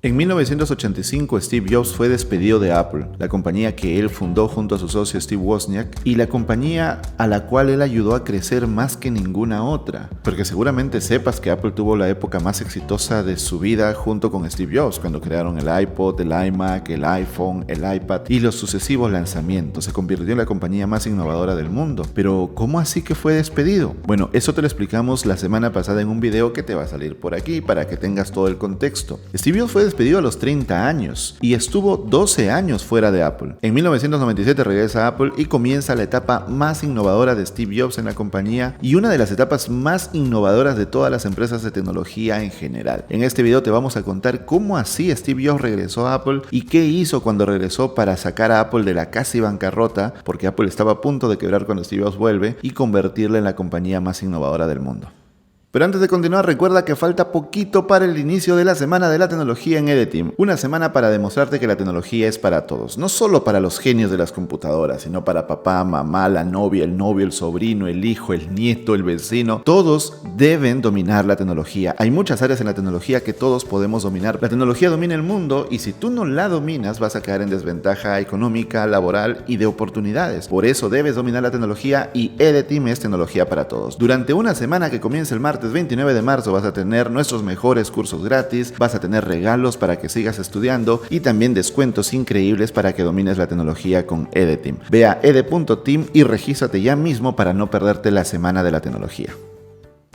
En 1985, Steve Jobs fue despedido de Apple, la compañía que él fundó junto a su socio Steve Wozniak y la compañía a la cual él ayudó a crecer más que ninguna otra. Porque seguramente sepas que Apple tuvo la época más exitosa de su vida junto con Steve Jobs, cuando crearon el iPod, el iMac, el iPhone, el iPad y los sucesivos lanzamientos. Se convirtió en la compañía más innovadora del mundo. Pero, ¿cómo así que fue despedido? Bueno, eso te lo explicamos la semana pasada en un video que te va a salir por aquí para que tengas todo el contexto. Steve Jobs fue despedido a los 30 años y estuvo 12 años fuera de Apple. En 1997 regresa a Apple y comienza la etapa más innovadora de Steve Jobs en la compañía y una de las etapas más innovadoras de todas las empresas de tecnología en general. En este video te vamos a contar cómo así Steve Jobs regresó a Apple y qué hizo cuando regresó para sacar a Apple de la casi bancarrota, porque Apple estaba a punto de quebrar cuando Steve Jobs vuelve, y convertirla en la compañía más innovadora del mundo. Pero antes de continuar, recuerda que falta poquito para el inicio de la Semana de la Tecnología en EDEteam. Una semana para demostrarte que la tecnología es para todos. No solo para los genios de las computadoras, sino para papá, mamá, la novia, el novio, el sobrino, el hijo, el nieto, el vecino. Todos deben dominar la tecnología. Hay muchas áreas en la tecnología que todos podemos dominar. La tecnología domina el mundo y si tú no la dominas vas a caer en desventaja económica, laboral y de oportunidades. Por eso debes dominar la tecnología y EDEteam es tecnología para todos. Durante una semana que comienza el martes 29 de marzo vas a tener nuestros mejores cursos gratis, vas a tener regalos para que sigas estudiando y también descuentos increíbles para que domines la tecnología con EDEteam. Ve a ede.team y regístrate ya mismo para no perderte la Semana de la Tecnología.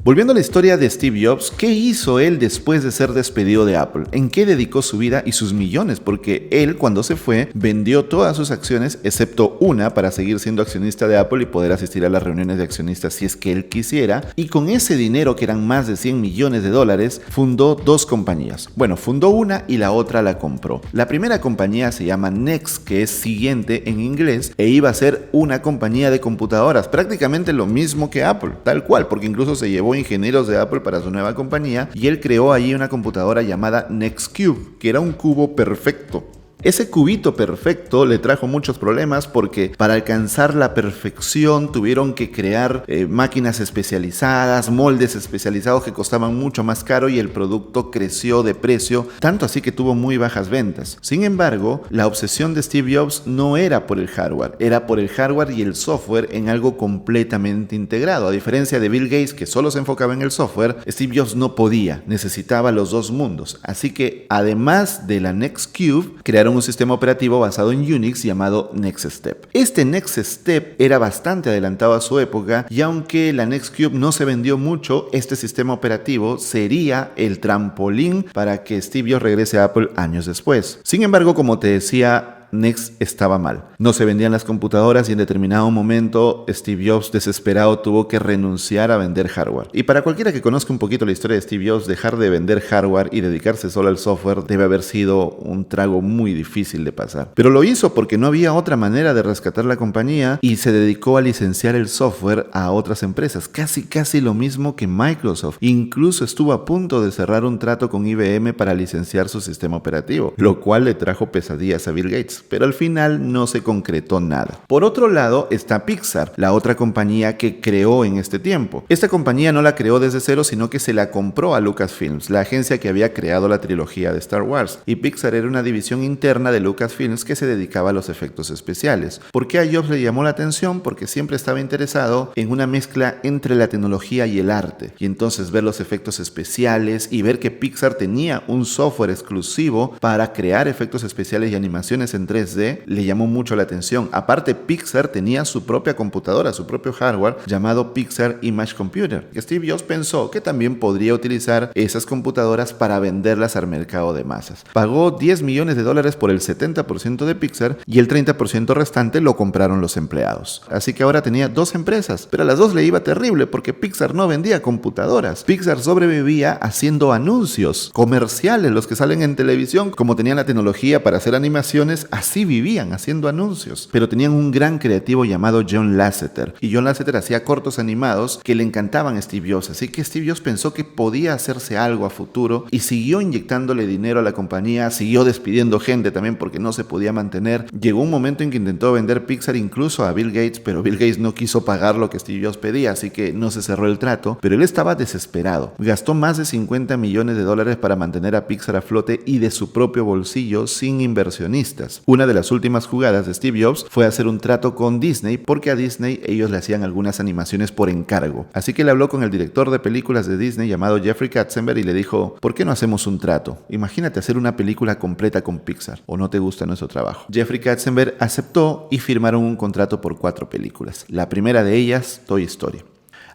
Volviendo a la historia de Steve Jobs, ¿qué hizo él después de ser despedido de Apple? ¿En qué dedicó su vida y sus millones? Porque él, cuando se fue, vendió todas sus acciones, excepto una, para seguir siendo accionista de Apple y poder asistir a las reuniones de accionistas si es que él quisiera. Y con ese dinero, que eran más de $100 millones, fundó dos compañías. Bueno, fundó una y la otra la compró. La primera compañía se llama Next, que es siguiente en inglés, e iba a ser una compañía de computadoras, prácticamente lo mismo que Apple, tal cual, porque incluso se llevó ingenieros de Apple para su nueva compañía y él creó allí una computadora llamada NextCube, que era un cubo perfecto. Ese cubito perfecto le trajo muchos problemas porque para alcanzar la perfección tuvieron que crear máquinas especializadas, moldes especializados que costaban mucho más caro y el producto creció de precio, tanto así que tuvo muy bajas ventas. Sin embargo, la obsesión de Steve Jobs no era por el hardware, era por el hardware y el software en algo completamente integrado. A diferencia de Bill Gates, que solo se enfocaba en el software, Steve Jobs no podía, necesitaba los dos mundos. Así que además de la NextCube, crearon un sistema operativo basado en Unix llamado NextStep. Este NextStep era bastante adelantado a su época y aunque la NextCube no se vendió mucho, este sistema operativo sería el trampolín para que Steve Jobs regrese a Apple años después. Sin embargo, como te decía, Next estaba mal. No se vendían las computadoras y en determinado momento Steve Jobs, desesperado, tuvo que renunciar a vender hardware. Y para cualquiera que conozca un poquito la historia de Steve Jobs, dejar de vender hardware y dedicarse solo al software debe haber sido un trago muy difícil de pasar. Pero lo hizo porque no había otra manera de rescatar la compañía y se dedicó a licenciar el software a otras empresas. Casi lo mismo que Microsoft. Incluso estuvo a punto de cerrar un trato con IBM para licenciar su sistema operativo, lo cual le trajo pesadillas a Bill Gates. Pero al final no se concretó nada. Por otro lado está Pixar, la otra compañía que creó en este tiempo. Esta compañía no la creó desde cero, sino que se la compró a Lucasfilms, la agencia que había creado la trilogía de Star Wars. Y Pixar era una división interna de Lucasfilms que se dedicaba a los efectos especiales. ¿Por qué a Jobs le llamó la atención? Porque siempre estaba interesado en una mezcla entre la tecnología y el arte. Y entonces ver los efectos especiales y ver que Pixar tenía un software exclusivo para crear efectos especiales y animaciones en 3D le llamó mucho la atención. Aparte, Pixar tenía su propia computadora, su propio hardware llamado Pixar Image Computer. Steve Jobs pensó que también podría utilizar esas computadoras para venderlas al mercado de masas. Pagó $10 millones por el 70% de Pixar y el 30% restante lo compraron los empleados. Así que ahora tenía dos empresas, pero a las dos le iba terrible porque Pixar no vendía computadoras. Pixar sobrevivía haciendo anuncios comerciales, los que salen en televisión. Como tenían la tecnología para hacer animaciones, así vivían, haciendo anuncios. Pero tenían un gran creativo llamado John Lasseter, y John Lasseter hacía cortos animados que le encantaban a Steve Jobs, así que Steve Jobs pensó que podía hacerse algo a futuro y siguió inyectándole dinero a la compañía, siguió despidiendo gente también porque no se podía mantener. Llegó un momento en que intentó vender Pixar incluso a Bill Gates, pero Bill Gates no quiso pagar lo que Steve Jobs pedía, así que no se cerró el trato, pero él estaba desesperado. Gastó más de $50 millones para mantener a Pixar a flote y de su propio bolsillo sin inversionistas. Una de las últimas jugadas de Steve Jobs fue hacer un trato con Disney, porque a Disney ellos le hacían algunas animaciones por encargo. Así que le habló con el director de películas de Disney llamado Jeffrey Katzenberg y le dijo: ¿por qué no hacemos un trato? Imagínate hacer una película completa con Pixar. ¿O no te gusta nuestro trabajo? Jeffrey Katzenberg aceptó y firmaron un contrato por 4 películas. La primera de ellas, Toy Story.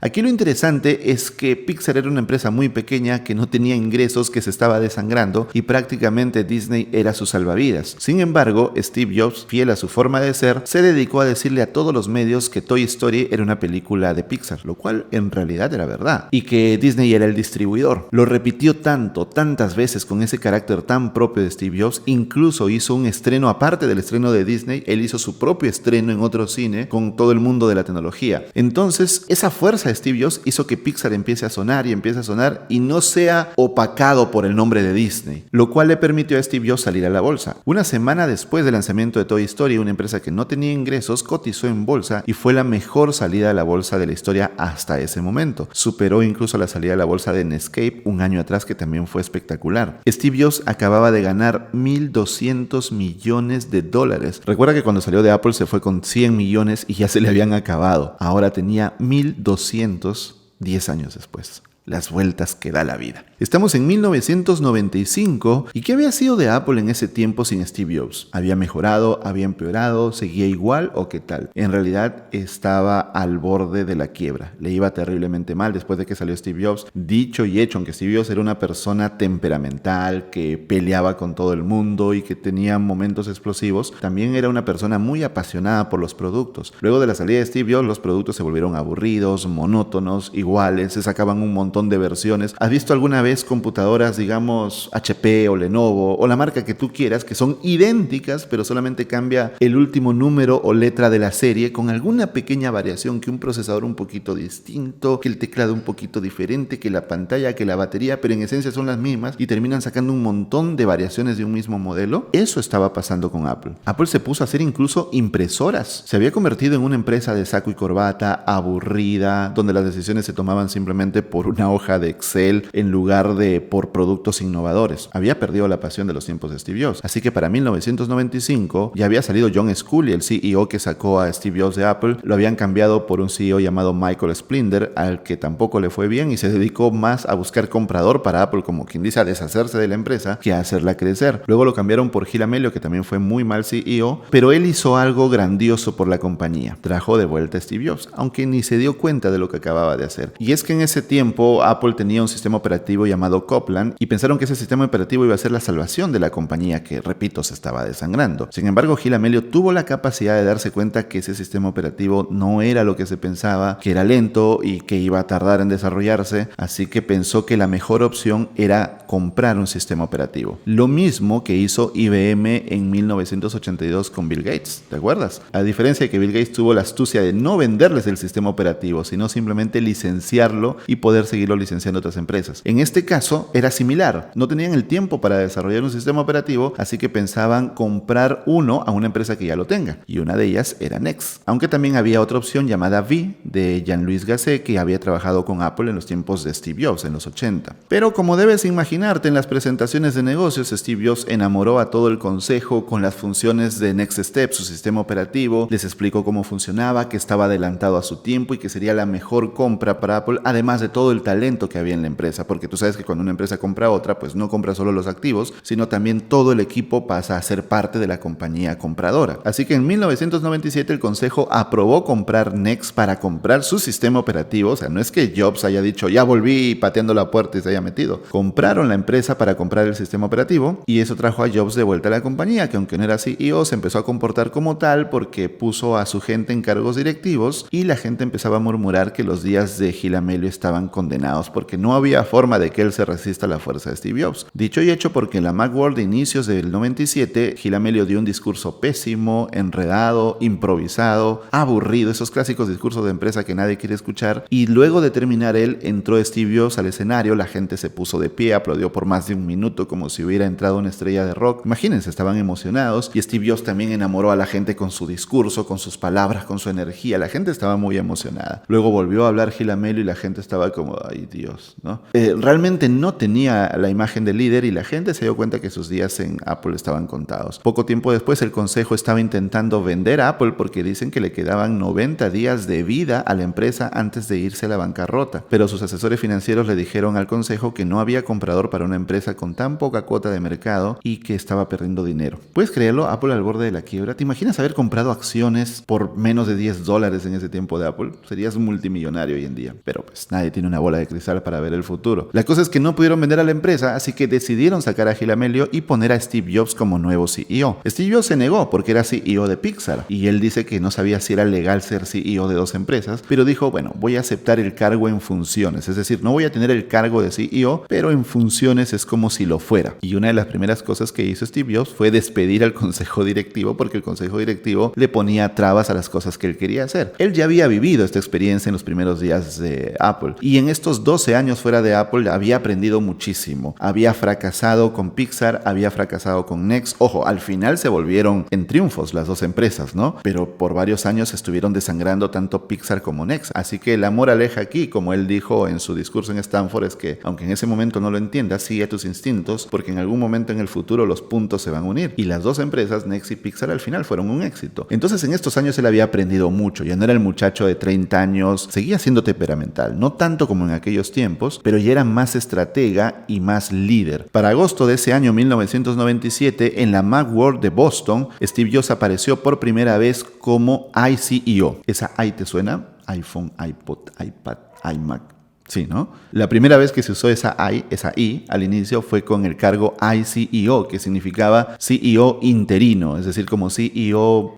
Aquí lo interesante es que Pixar era una empresa muy pequeña que no tenía ingresos, que se estaba desangrando y prácticamente Disney era su salvavidas. Sin embargo, Steve Jobs, fiel a su forma de ser, se dedicó a decirle a todos los medios que Toy Story era una película de Pixar, lo cual en realidad era verdad, y que Disney era el distribuidor. Lo repitió tantas veces con ese carácter tan propio de Steve Jobs, incluso hizo un estreno aparte del estreno de Disney, él hizo su propio estreno en otro cine con todo el mundo de la tecnología. Entonces, esa fuerza de Steve Jobs hizo que Pixar empiece a sonar y no sea opacado por el nombre de Disney, lo cual le permitió a Steve Jobs salir a la bolsa. Una semana después del lanzamiento de Toy Story, una empresa que no tenía ingresos cotizó en bolsa y fue la mejor salida a la bolsa de la historia hasta ese momento. Superó incluso la salida a la bolsa de Netscape un año atrás, que también fue espectacular. Steve Jobs acababa de ganar $1.200 millones. Recuerda que cuando salió de Apple se fue con 100 millones y ya se le habían acabado. Ahora tenía 1.200 10 años después. Las vueltas que da la vida. Estamos en 1995 y ¿qué había sido de Apple en ese tiempo sin Steve Jobs? ¿Había mejorado? ¿Había empeorado? ¿Seguía igual o qué tal? En realidad estaba al borde de la quiebra. Le iba terriblemente mal después de que salió Steve Jobs. Dicho y hecho, aunque Steve Jobs era una persona temperamental, que peleaba con todo el mundo y que tenía momentos explosivos, también era una persona muy apasionada por los productos. Luego de la salida de Steve Jobs, los productos se volvieron aburridos, monótonos, iguales, se sacaban un montón de versiones. ¿Has visto alguna vez computadoras, digamos, HP o Lenovo o la marca que tú quieras, que son idénticas, pero solamente cambia el último número o letra de la serie con alguna pequeña variación, que un procesador un poquito distinto, que el teclado un poquito diferente, que la pantalla, que la batería, pero en esencia son las mismas y terminan sacando un montón de variaciones de un mismo modelo? Eso estaba pasando con Apple. Apple se puso a hacer incluso impresoras. Se había convertido en una empresa de saco y corbata, aburrida, donde las decisiones se tomaban simplemente por una hoja de Excel en lugar de por productos innovadores. Había perdido la pasión de los tiempos de Steve Jobs. Así que para 1995 ya había salido John Sculley, el CEO que sacó a Steve Jobs de Apple. Lo habían cambiado por un CEO llamado Michael Splinder, al que tampoco le fue bien y se dedicó más a buscar comprador para Apple, como quien dice, a deshacerse de la empresa, que a hacerla crecer. Luego lo cambiaron por Gil Amelio, que también fue muy mal CEO, pero él hizo algo grandioso por la compañía. Trajo de vuelta a Steve Jobs, aunque ni se dio cuenta de lo que acababa de hacer. Y es que en ese tiempo Apple tenía un sistema operativo llamado Copland y pensaron que ese sistema operativo iba a ser la salvación de la compañía, que, repito, se estaba desangrando. Sin embargo, Gil Amelio tuvo la capacidad de darse cuenta que ese sistema operativo no era lo que se pensaba, que era lento y que iba a tardar en desarrollarse, así que pensó que la mejor opción era comprar un sistema operativo. Lo mismo que hizo IBM en 1982 con Bill Gates, ¿te acuerdas? A diferencia de que Bill Gates tuvo la astucia de no venderles el sistema operativo, sino simplemente licenciarlo y poder seguirlo licenciando a otras empresas. En este caso era similar, no tenían el tiempo para desarrollar un sistema operativo, así que pensaban comprar uno a una empresa que ya lo tenga, y una de ellas era Next. Aunque también había otra opción llamada V, de Jean-Louis Gasset, que había trabajado con Apple en los tiempos de Steve Jobs, en los 80. Pero como debes imaginarte, en las presentaciones de negocios, Steve Jobs enamoró a todo el consejo con las funciones de Next Step, su sistema operativo, les explicó cómo funcionaba, que estaba adelantado a su tiempo y que sería la mejor compra para Apple, además de todo el talento que había en la empresa, porque tú sabes que cuando una empresa compra otra, pues no compra solo los activos, sino también todo el equipo pasa a ser parte de la compañía compradora. Así que en 1997 el consejo aprobó comprar Next para comprar su sistema operativo. O sea, no es que Jobs haya dicho ya volví pateando la puerta y se haya metido. Compraron la empresa para comprar el sistema operativo y eso trajo a Jobs de vuelta a la compañía, que aunque no era CEO se empezó a comportar como tal porque puso a su gente en cargos directivos y la gente empezaba a murmurar que los días de Gil Amelio estaban condenados. condenados porque no había forma de que él se resista a la fuerza de Steve Jobs. Dicho y hecho, porque en la Macworld de inicios del 97, Gil Amelio dio un discurso pésimo, enredado, improvisado, aburrido, esos clásicos discursos de empresa que nadie quiere escuchar, y luego de terminar él, entró Steve Jobs al escenario, la gente se puso de pie, aplaudió por más de un minuto como si hubiera entrado una estrella de rock. Imagínense, estaban emocionados, y Steve Jobs también enamoró a la gente con su discurso, con sus palabras, con su energía. La gente estaba muy emocionada. Luego volvió a hablar Gil Amelio y la gente estaba como, ay Dios, ¿no? Realmente no tenía la imagen de líder y la gente se dio cuenta que sus días en Apple estaban contados. Poco tiempo después el consejo estaba intentando vender a Apple porque dicen que le quedaban 90 días de vida a la empresa antes de irse a la bancarrota. Pero sus asesores financieros le dijeron al consejo que no había comprador para una empresa con tan poca cuota de mercado y que estaba perdiendo dinero. ¿Puedes creerlo? Apple al borde de la quiebra. ¿Te imaginas haber comprado acciones por menos de $10 en ese tiempo de Apple? Serías multimillonario hoy en día. Pero pues nadie tiene una bola de cristal para ver el futuro. La cosa es que no pudieron vender a la empresa, así que decidieron sacar a Gil Amelio y poner a Steve Jobs como nuevo CEO. Steve Jobs se negó porque era CEO de Pixar y él dice que no sabía si era legal ser CEO de dos empresas, pero dijo, bueno, voy a aceptar el cargo en funciones, es decir, no voy a tener el cargo de CEO, pero en funciones es como si lo fuera. Y una de las primeras cosas que hizo Steve Jobs fue despedir al consejo directivo porque el consejo directivo le ponía trabas a las cosas que él quería hacer. Él ya había vivido esta experiencia en los primeros días de Apple y en estos 12 años fuera de Apple había aprendido muchísimo. Había fracasado con Pixar, había fracasado con Next. Ojo, al final se volvieron en triunfos las dos empresas, ¿no? Pero por varios años estuvieron desangrando tanto Pixar como Next. Así que la moraleja aquí, como él dijo en su discurso en Stanford, es que aunque en ese momento no lo entiendas, sigue a tus instintos porque en algún momento en el futuro los puntos se van a unir. Y las dos empresas, Next y Pixar, al final fueron un éxito. Entonces en estos años él había aprendido mucho. Ya no era el muchacho de 30 años, seguía siendo temperamental, no tanto como en aquellos tiempos, pero ya era más estratega y más líder. Para agosto de ese año 1997, en la Macworld de Boston, Steve Jobs apareció por primera vez como iCEO. ¿Esa I te suena? iPhone, iPod, iPad, iMac. Sí, ¿no? La primera vez que se usó esa I al inicio fue con el cargo iCEO, que significaba CEO interino, es decir, como CEO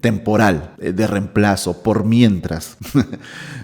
temporal, de reemplazo, por mientras.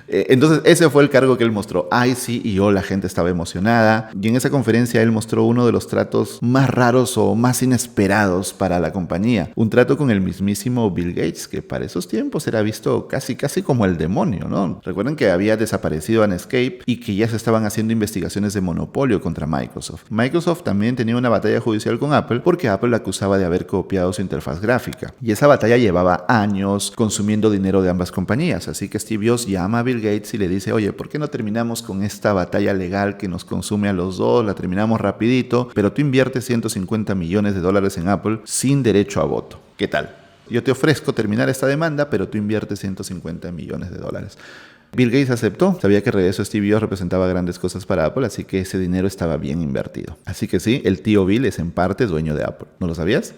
Entonces, ese fue el cargo que él mostró, iCEO. La gente estaba emocionada y en esa conferencia él mostró uno de los tratos más raros o más inesperados para la compañía. Un trato con el mismísimo Bill Gates, que para esos tiempos era visto casi como el demonio, ¿no? Recuerden que había desaparecido Netscape y que ya se estaban haciendo investigaciones de monopolio contra Microsoft. Microsoft también tenía una batalla judicial con Apple porque Apple la acusaba de haber copiado su interfaz gráfica. Y esa batalla llevaba años consumiendo dinero de ambas compañías. Así que Steve Jobs llama a Bill Gates y le dice, oye, ¿por qué no terminamos con esta batalla legal que nos consume a los dos? La terminamos rapidito, pero tú inviertes $150 millones en Apple sin derecho a voto. ¿Qué tal? Yo te ofrezco terminar esta demanda, pero tú inviertes $150 millones. Bill Gates aceptó, sabía que el regreso de Steve Jobs representaba grandes cosas para Apple, así que ese dinero estaba bien invertido. Así que sí, el tío Bill es en parte dueño de Apple. ¿No lo sabías?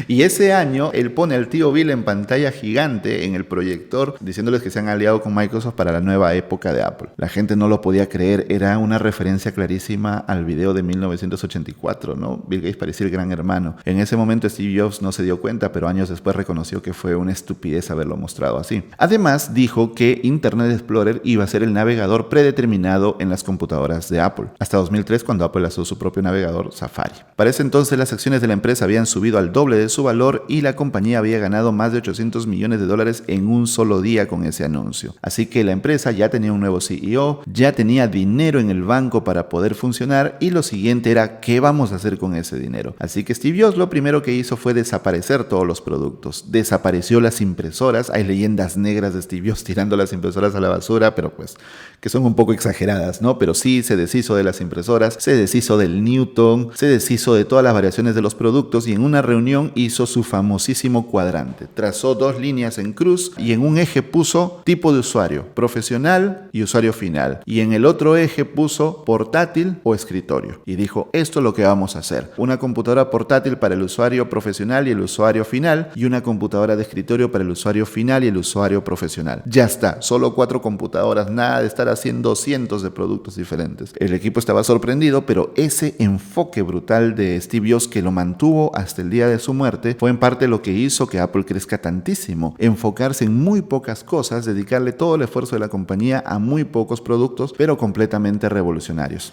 Y ese año él pone al tío Bill en pantalla gigante en el proyector diciéndoles que se han aliado con Microsoft para la nueva época de Apple. La gente no lo podía creer, era una referencia clarísima al video de 1984, ¿no? Bill Gates parecía el gran hermano. En ese momento Steve Jobs no se dio cuenta, pero años después reconoció que fue una estupidez haberlo mostrado así. Además, dijo que Internet Explorer iba a ser el navegador predeterminado en las computadoras de Apple, hasta 2003 cuando Apple lanzó su propio navegador Safari. Para ese entonces las acciones de la empresa habían subido al doble de su valor y la compañía había ganado más de $800 millones en un solo día con ese anuncio. Así que la empresa ya tenía un nuevo CEO, ya tenía dinero en el banco para poder funcionar y lo siguiente era ¿qué vamos a hacer con ese dinero? Así que Steve Jobs lo primero que hizo fue desaparecer todos los productos. Desapareció las impresoras, hay leyendas negras de Steve Jobs tirando las impresoras a la basura, pero pues que son un poco exageradas, ¿no? Pero sí se deshizo de las impresoras, se deshizo del Newton, se deshizo de todas las variaciones de los productos y en una reunión hizo su famosísimo cuadrante. Trazó dos líneas en cruz y en un eje puso tipo de usuario, profesional y usuario final. Y en el otro eje puso portátil o escritorio. Y dijo, esto es lo que vamos a hacer. Una computadora portátil para el usuario profesional y el usuario final y una computadora de escritorio para el usuario final y el usuario profesional. Ya está, solo 4 4 computadoras, nada de estar haciendo cientos de productos diferentes. El equipo estaba sorprendido, pero ese enfoque brutal de Steve Jobs que lo mantuvo hasta el día de su muerte fue en parte lo que hizo que Apple crezca tantísimo. Enfocarse en muy pocas cosas, dedicarle todo el esfuerzo de la compañía a muy pocos productos, pero completamente revolucionarios.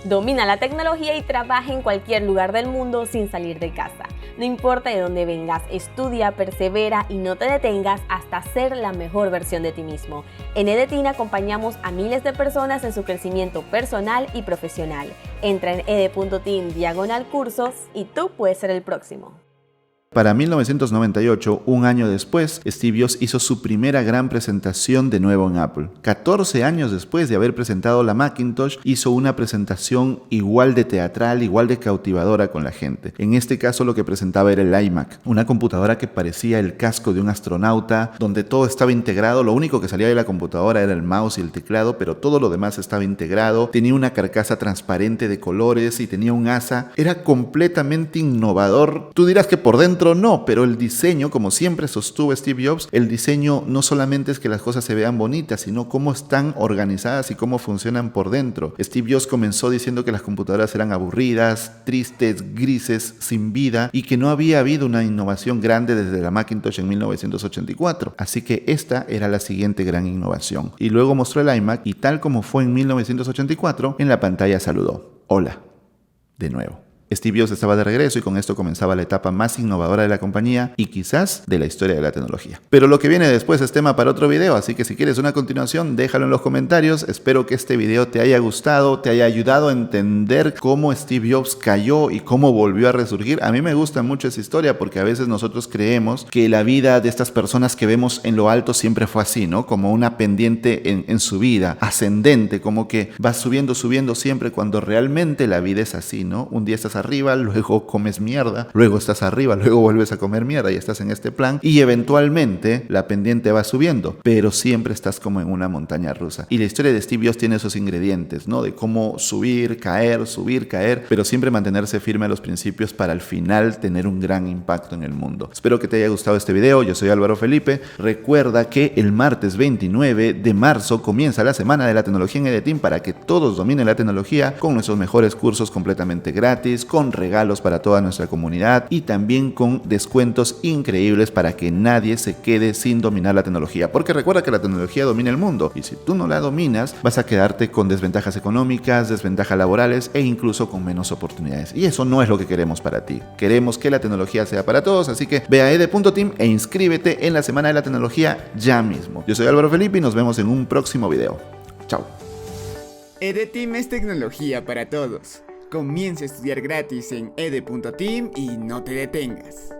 Domina la tecnología y trabaja en cualquier lugar del mundo sin salir de casa. No importa de dónde vengas, estudia, persevera y no te detengas hasta ser la mejor versión de ti mismo. En EDTeam acompañamos a miles de personas en su crecimiento personal y profesional. Entra en ed.team/cursos y tú puedes ser el próximo. Para 1998, un año después, Steve Jobs hizo su primera gran presentación de nuevo en Apple. 14 años después de haber presentado la Macintosh, hizo una presentación igual de teatral, igual de cautivadora con la gente. En este caso lo que presentaba era el iMac, una computadora que parecía el casco de un astronauta, donde todo estaba integrado, lo único que salía de la computadora era el mouse y el teclado, pero todo lo demás estaba integrado, tenía una carcasa transparente de colores y tenía un asa. Era completamente innovador. Tú dirás que por dentro no, pero el diseño, como siempre sostuvo Steve Jobs, el diseño no solamente es que las cosas se vean bonitas, sino cómo están organizadas y cómo funcionan por dentro. Steve Jobs comenzó diciendo que las computadoras eran aburridas, tristes, grises, sin vida, y que no había habido una innovación grande desde la Macintosh en 1984. Así que esta era la siguiente gran innovación. Y luego mostró el iMac y tal como fue en 1984, en la pantalla saludó: hola, de nuevo. Steve Jobs estaba de regreso y con esto comenzaba la etapa más innovadora de la compañía y quizás de la historia de la tecnología. Pero lo que viene después es tema para otro video, así que si quieres una continuación, déjalo en los comentarios. Espero que este video te haya gustado, te haya ayudado a entender cómo Steve Jobs cayó y cómo volvió a resurgir. A mí me gusta mucho esa historia porque a veces nosotros creemos que la vida de estas personas que vemos en lo alto siempre fue así, ¿no? Como una pendiente en su vida, ascendente, como que va subiendo siempre, cuando realmente la vida es así, ¿no? Un día estás arriba, luego comes mierda, luego estás arriba, luego vuelves a comer mierda y estás en este plan y eventualmente la pendiente va subiendo, pero siempre estás como en una montaña rusa. Y la historia de Steve Jobs tiene esos ingredientes, ¿no? De cómo subir, caer, pero siempre mantenerse firme a los principios para al final tener un gran impacto en el mundo. Espero que te haya gustado este video. Yo soy Álvaro Felipe. Recuerda que el martes 29 de marzo comienza la Semana de la Tecnología en EDTeam para que todos dominen la tecnología con nuestros mejores cursos completamente gratis, con regalos para toda nuestra comunidad y también con descuentos increíbles para que nadie se quede sin dominar la tecnología. Porque recuerda que la tecnología domina el mundo y si tú no la dominas vas a quedarte con desventajas económicas, desventajas laborales e incluso con menos oportunidades. Y eso no es lo que queremos para ti. Queremos que la tecnología sea para todos, así que ve a ed.team e inscríbete en la Semana de la Tecnología ya mismo. Yo soy Álvaro Felipe y nos vemos en un próximo video. Chao. EDTeam es tecnología para todos. Comienza a estudiar gratis en ed.team y no te detengas.